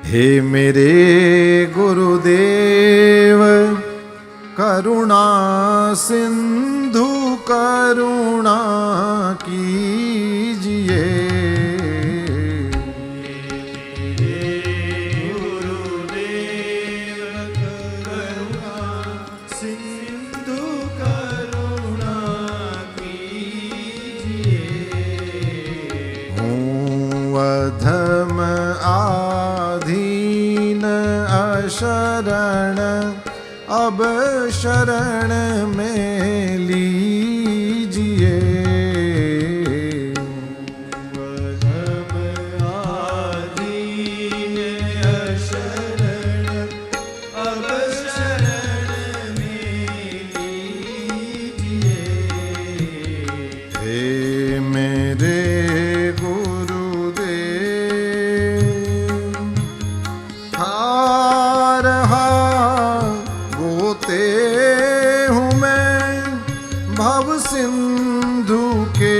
हे मेरे गुरुदेव करुणा सिंधु करुणा कीजिए। अधम आधीन अशरण अब शरण में लीजिए। अधम आधीन अशरण अब शरण में लीजिए। हे मेरे भव सिंधु के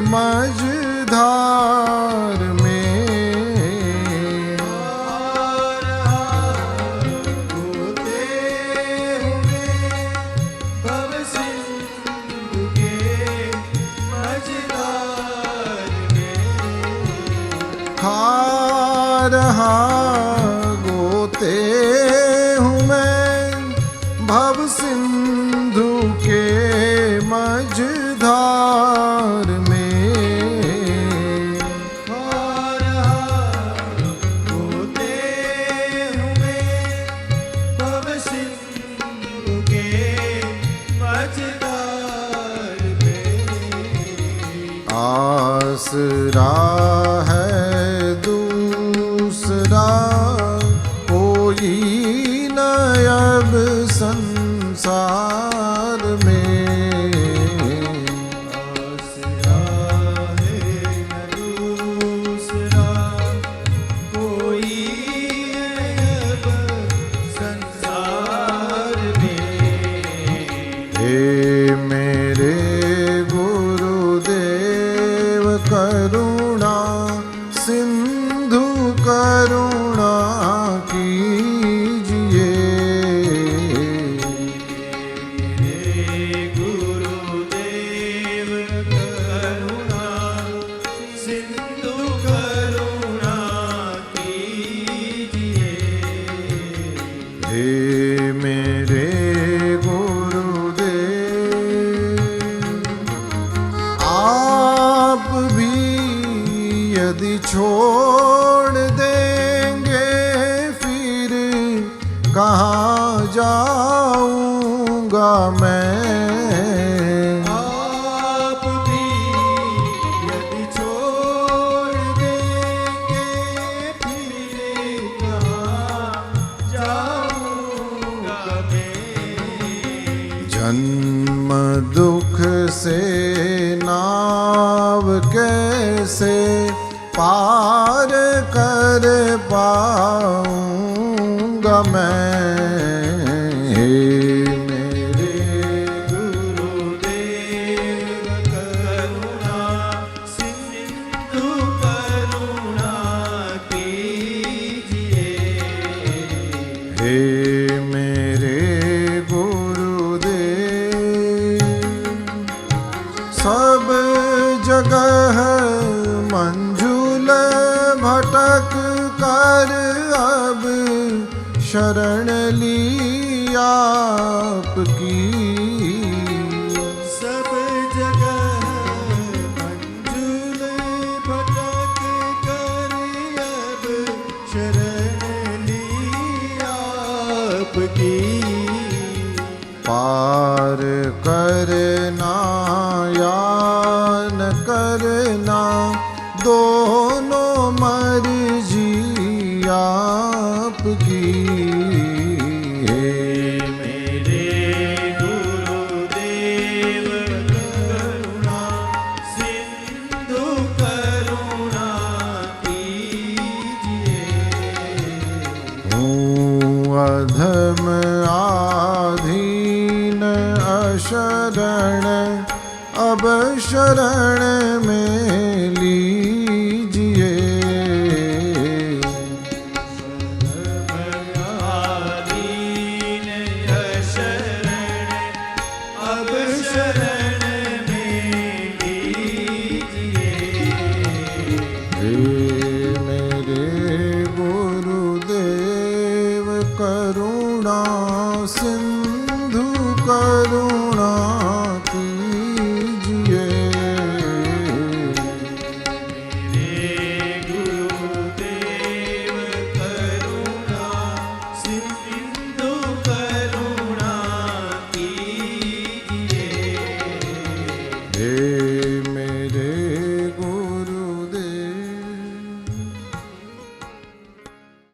मझधार में होते हुए भव सिंधु के मझधार में खा रहा गोते हूँ मैं भव सिंधु के मझधार में। होते हुए भव सिंधु के मझधार में आसरा है दूसरा कोई न अब संसार में। आसरा है न दूसरा कोई अब संसार में। हे मेरे गुरुदेव करुणा सिंधु करुणा कीजिए। गुरुदेव करुणा सिंधु करुणा कीजिए। हे मेरे गुरुदेव आप भी यदि छोड़ देंगे फिर कहाँ जाऊंगा मैं। आप भी यदि छोड़ देंगे फिर कहाँ जाऊंगा मैं। जन्म दुख से नाव कैसे पार कर पाऊंगा मैं। हे मेरे गुरुदेव करुणा सिंधु करुणा कीजिए। हे मेरे गुरुदेव सब जगह मंजुल भटक कर अब शरण ली आपकी। सब जगह मंजुल भटक कर अब शरण ली आपकी। पार करना या न करना दोनों मर्जी आपकी। हे मेरे गुरुदेव करुणा सिंधु करुणा कीजिए। अधम आधीन अशरण अब शरण में